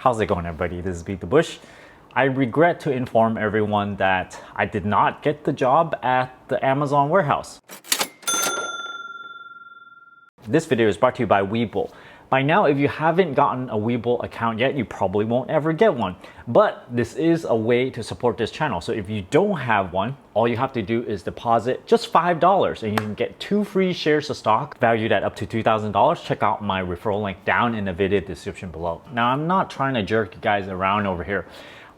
How's it going, everybody? This is BeatTheBush. I regret to inform everyone that I did not get the job at the Amazon warehouse. This video is brought to you by Webull. By now, if you haven't gotten a Webull account yet, you probably won't ever get one. But this is a way to support this channel. So if you don't have one, all you have to do is deposit just $5 and you can get 2 free shares of stock valued at up to $2,000. Check out my referral link down in the video description below. Now, I'm not trying to jerk you guys around over here.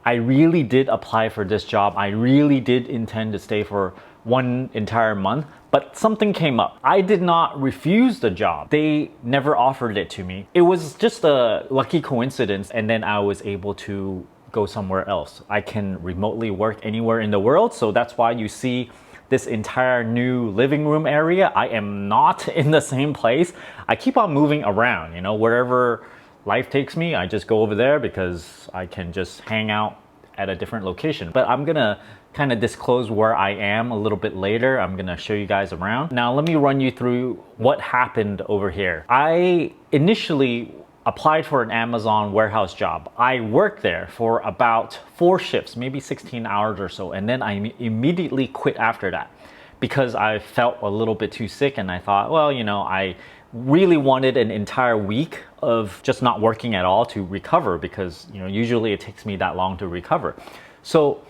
I really did apply for this job. I really did intend to stay for one entire month, but something came up. I did not refuse the job. They never offered it to me. It was just a lucky coincidence, and then I was able to go somewhere else. I can remotely work anywhere in the world, so that's why you see this entire new living room area. I am not in the same place. I keep on moving around, you know, wherever life takes me, I just go over there because I can just hang out at a different location. But I'm gonna kind of disclose where I am a little bit later. I'm gonna show you guys around. Now let me run you through what happened over here. I initially applied for an Amazon warehouse job. I worked there for about 4 shifts, maybe 16 hours or so, and then I immediately quit after that because I felt a little bit too sick, and I thought, well, you know, I really wanted an entire week of just not working at all to recover, because you know usually it takes me that long to recover. So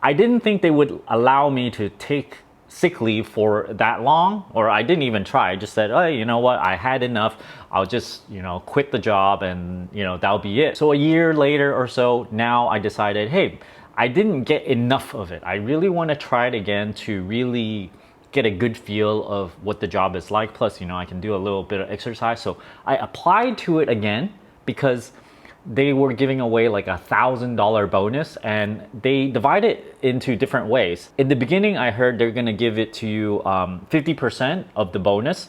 I didn't think they would allow me to take sick leave for that long, or I didn't even try. I just said, oh, you know what, I had enough. I'll just, you know, quit the job and, you know, that'll be it. So a year later or so, now I decided, hey, I didn't get enough of it. I really want to try it again to really get a good feel of what the job is like. Plus, you know, I can do a little bit of exercise. So I applied to it again because they were giving away like $1,000 bonus, and they divide it into different ways. In the beginning, I heard they're gonna give it to you 50% of the bonus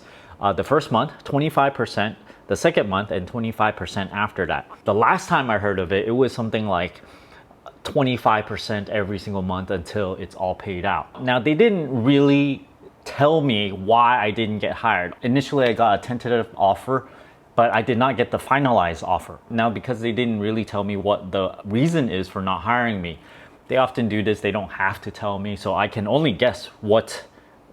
the first month, 25% the second month, and 25% after that. The last time I heard of it, it was something like 25% every single month until it's all paid out. Now, they didn't really tell me why I didn't get hired. Initially, I got a tentative offer, but I did not get the finalized offer. Now, because they didn't really tell me what the reason is for not hiring me, they often do this, they don't have to tell me, so I can only guess what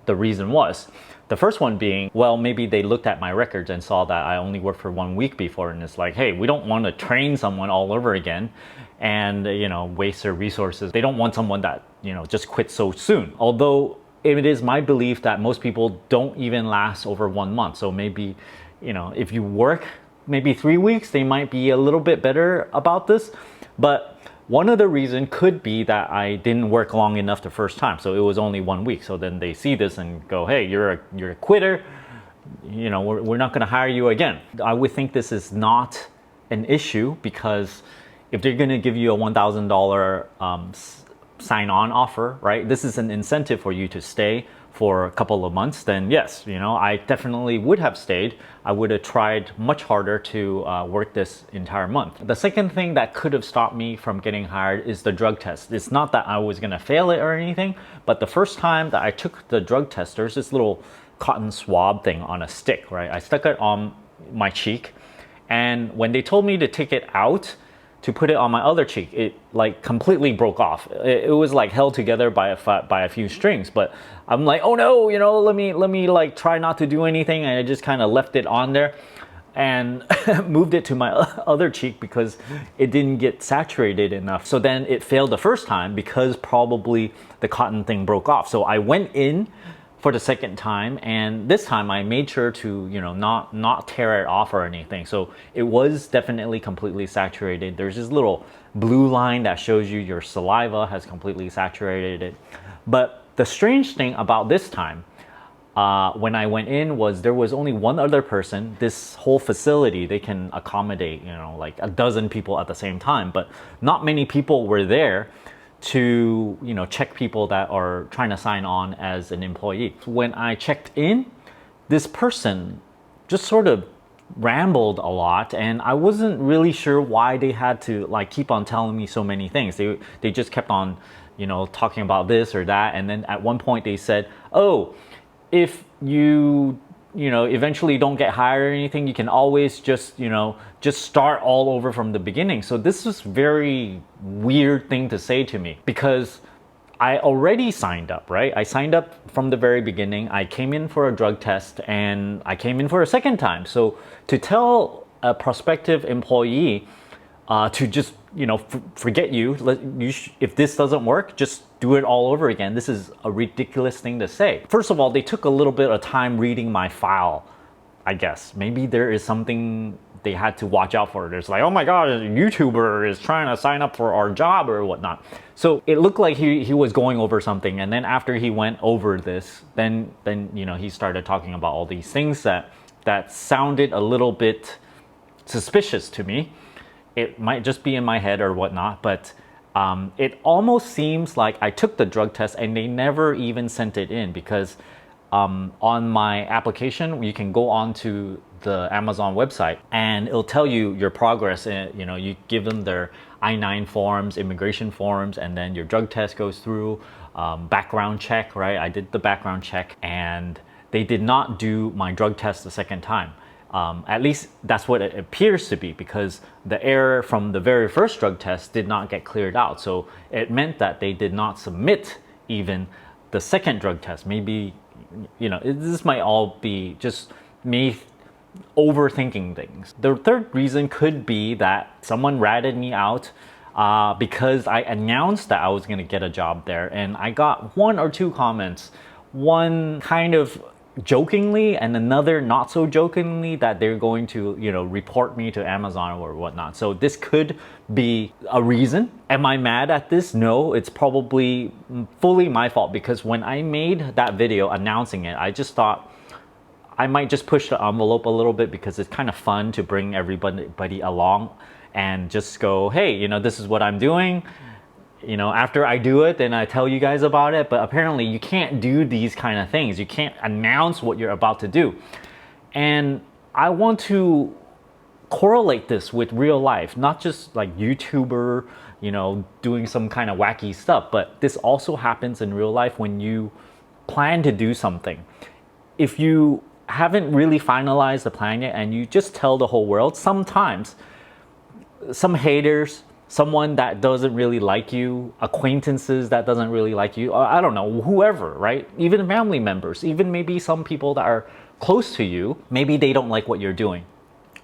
the reason was. The first one being, well, maybe they looked at my records and saw that I only worked for 1 week before, and it's like, hey, we don't want to train someone all over again and, you know, waste their resources. They don't want someone that, you know, just quit so soon. Although it is my belief that most people don't even last over 1 month. So maybe, you know, if you work maybe 3 weeks, they might be a little bit better about this. But one of the reasons could be that I didn't work long enough the first time. So it was only 1 week. So then they see this and go, hey, you're a quitter. You know, we're not going to hire you again. I would think this is not an issue, because if they're going to give you a $1,000 sign-on offer, right? This is an incentive for you to stay for a couple of months. Then yes, you know, I definitely would have stayed. I would have tried much harder to work this entire month. The second thing that could have stopped me from getting hired is the drug test. It's not that I was gonna fail it or anything, but the first time that I took the drug test, there's this little cotton swab thing on a stick, right? I stuck it on my cheek, and when they told me to take it out, to put it on my other cheek, it like completely broke off. It was like held together by a few strings, but I'm like, oh no, you know, let me like try not to do anything, and I just kind of left it on there and moved it to my other cheek because it didn't get saturated enough. So then it failed the first time because probably the cotton thing broke off. So I went in for the second time, and this time I made sure to, you know, not tear it off or anything. So it was definitely completely saturated. There's this little blue line that shows you your saliva has completely saturated it. But the strange thing about this time, when I went in, was there was only one other person. This whole facility, they can accommodate, you know, like a dozen people at the same time, but not many people were there to, you know, check people that are trying to sign on as an employee. When I checked in, this person just sort of rambled a lot, and I wasn't really sure why they had to like keep on telling me so many things. They just kept on, you know, talking about this or that, and then at one point they said, oh, if you eventually don't get hired or anything, you can always just just start all over from the beginning. So this is very weird thing to say to me, because I already signed up, right? I signed up from the very beginning. I came in for a drug test and I came in for a second time. So to tell a prospective employee to just forget you, if this doesn't work, just do it all over again, this is a ridiculous thing to say. First of all, they took a little bit of time reading my file. I guess maybe there is something they had to watch out for. There's like, oh my god, a YouTuber is trying to sign up for our job or whatnot. So it looked like he was going over something, and then after he went over this, then he started talking about all these things that sounded a little bit suspicious to me. It might just be in my head or whatnot, but it almost seems like I took the drug test and they never even sent it in, because on my application, you can go on to the Amazon website and it'll tell you your progress. And you give them their I-9 forms, immigration forms, and then your drug test goes through, background check, right? I did the background check and they did not do my drug test the second time. At least that's what it appears to be, because the error from the very first drug test did not get cleared out. So it meant that they did not submit even the second drug test. Maybe, this might all be just me overthinking things. The third reason could be that someone ratted me out because I announced that I was going to get a job there, and I got one or two comments, one kind of jokingly and another not so jokingly, that they're going to report me to Amazon or whatnot. So this could be a reason. Am I mad at this? No, it's probably fully my fault, because when I made that video announcing it, I just thought I might just push the envelope a little bit, because it's kind of fun to bring everybody along and just go, hey, this is what I'm doing. After I do it, then I tell you guys about it. But apparently you can't do these kind of things. You can't announce what you're about to do. And I want to correlate this with real life, not just like YouTuber, doing some kind of wacky stuff, but this also happens in real life when you plan to do something. If you haven't really finalized the plan yet and you just tell the whole world, sometimes some haters, someone that doesn't really like you, acquaintances that doesn't really like you, or I don't know, whoever, right? Even family members, even maybe some people that are close to you, maybe they don't like what you're doing.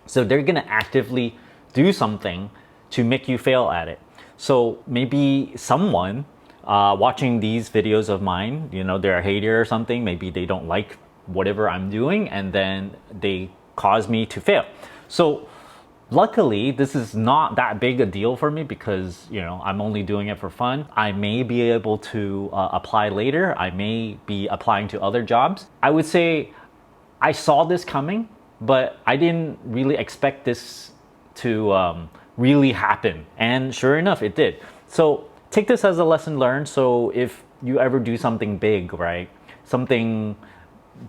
So they're gonna actively do something to make you fail at it. So maybe someone watching these videos of mine, they're a hater or something, maybe they don't like whatever I'm doing, and then they cause me to fail. So luckily, this is not that big a deal for me, because I'm only doing it for fun. I may be able to apply later. I may be applying to other jobs. I would say I saw this coming, but I didn't really expect this to really happen. And sure enough, it did. So take this as a lesson learned. So if you ever do something big, right? Something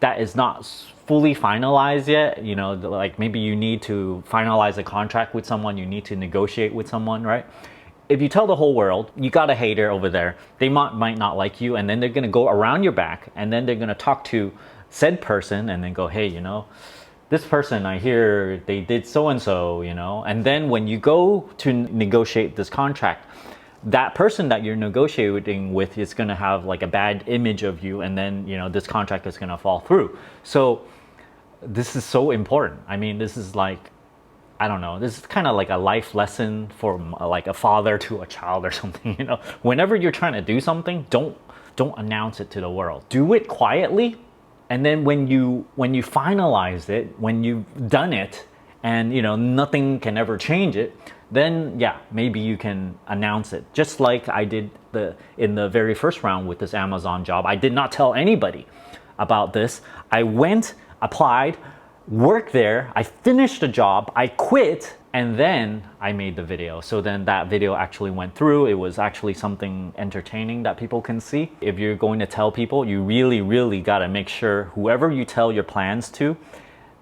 that is not fully finalized yet, like maybe you need to finalize a contract with someone, you need to negotiate with someone, right? If you tell the whole world, you got a hater over there, they might not like you, and then they're gonna go around your back, and then they're gonna talk to said person and then go, hey, this person, I hear they did so-and-so, and then when you go to negotiate this contract, that person that you're negotiating with is going to have like a bad image of you, and then this contract is going to fall through. So this is so important. I mean, this is like, I don't know, this is kind of like a life lesson for like a father to a child or something. Whenever you're trying to do something, don't announce it to the world. Do it quietly, and then when you finalize it, when you've done it, and nothing can ever change it, then yeah, maybe you can announce it. Just like I did in the very first round with this Amazon job. I did not tell anybody about this. I went, applied, worked there, I finished the job, I quit, and then I made the video. So then that video actually went through. It was actually something entertaining that people can see. If you're going to tell people, you really, really gotta make sure whoever you tell your plans to,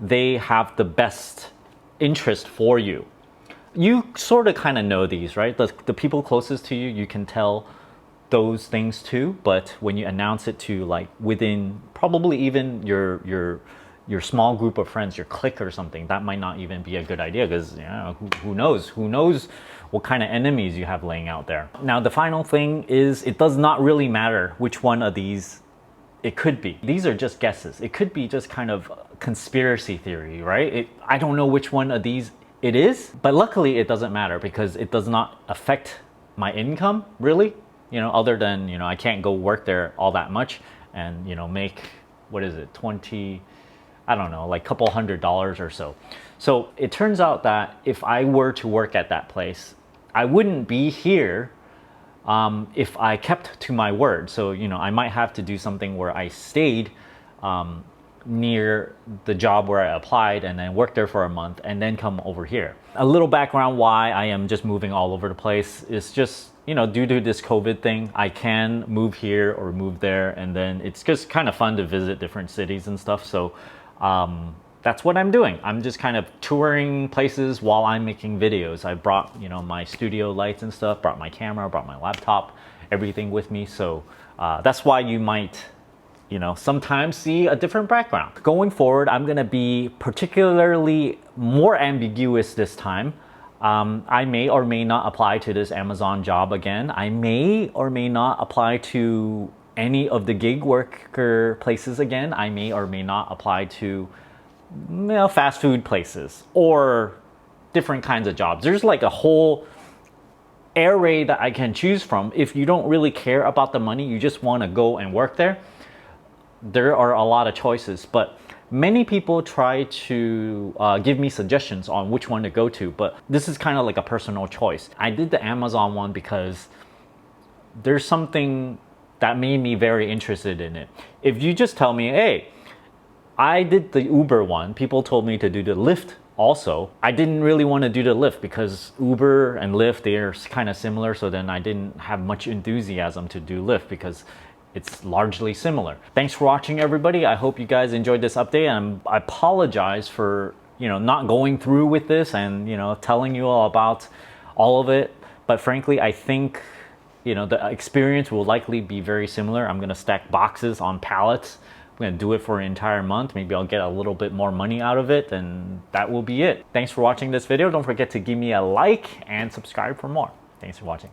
they have the best interest for you. You sort of kind of know these, right? The people closest to you, you can tell those things too. But when you announce it to like within probably even your your small group of friends, your clique or something, that might not even be a good idea because who knows? Who knows what kind of enemies you have laying out there. Now, the final thing is it does not really matter which one of these it could be. These are just guesses. It could be just kind of conspiracy theory, right? I don't know which one of these it is, but luckily it doesn't matter because it does not affect my income really, other than, I can't go work there all that much and, make, what is it, 20, I don't know, like a couple $100 or so. So it turns out that if I were to work at that place, I wouldn't be here if I kept to my word. So, I might have to do something where I stayed near the job where I applied and then worked there for a month and then come over here. A little background why I am just moving all over the place is just, due to this COVID thing, I can move here or move there, and then it's just kind of fun to visit different cities and stuff. So that's what I'm doing. I'm just kind of touring places while I'm making videos. I brought, my studio lights and stuff, brought my camera, brought my laptop, everything with me. So that's why you might, sometimes see a different background. Going forward, I'm gonna be particularly more ambiguous this time. I may or may not apply to this Amazon job again. I may or may not apply to any of the gig worker places again. I may or may not apply to fast food places or different kinds of jobs. There's like a whole array that I can choose from. If you don't really care about the money, you just want to go and work there, there are a lot of choices. But many people try to give me suggestions on which one to go to, but this is kind of like a personal choice. I did the Amazon one because there's something that made me very interested in it. If you just tell me, hey, I did the Uber one, people told me to do the Lyft also. I didn't really want to do the Lyft because Uber and Lyft, they're kind of similar, so then I didn't have much enthusiasm to do Lyft because it's largely similar. Thanks for watching, everybody. I hope you guys enjoyed this update, and I apologize for not going through with this and telling you all about all of it. But frankly, I think the experience will likely be very similar. I'm gonna stack boxes on pallets. I'm gonna do it for an entire month. Maybe I'll get a little bit more money out of it, and that will be it. Thanks for watching this video. Don't forget to give me a like and subscribe for more. Thanks for watching.